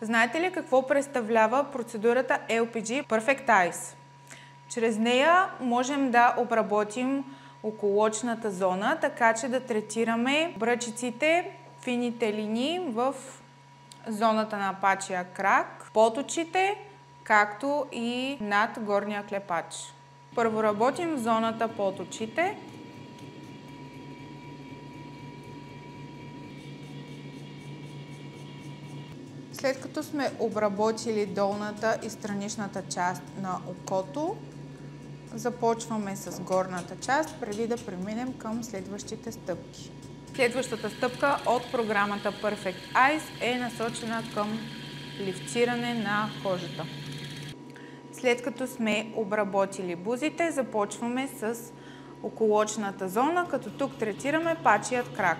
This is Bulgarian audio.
Знаете ли какво представлява процедурата LPG Perfect Eyes? Чрез нея можем да обработим околоочната зона, така че да третираме бръчиците, фините линии в зоната на пачия крак, под очите, както и над горния клепач. Първо работим в зоната под очите. След като сме обработили долната и страничната част на окото, започваме с горната част, преди да преминем към следващите стъпки. Следващата стъпка от програмата Perfect Eyes е насочена към лифтиране на кожата. След като сме обработили бузите, започваме с околоочната зона, като тук третираме пачият крак.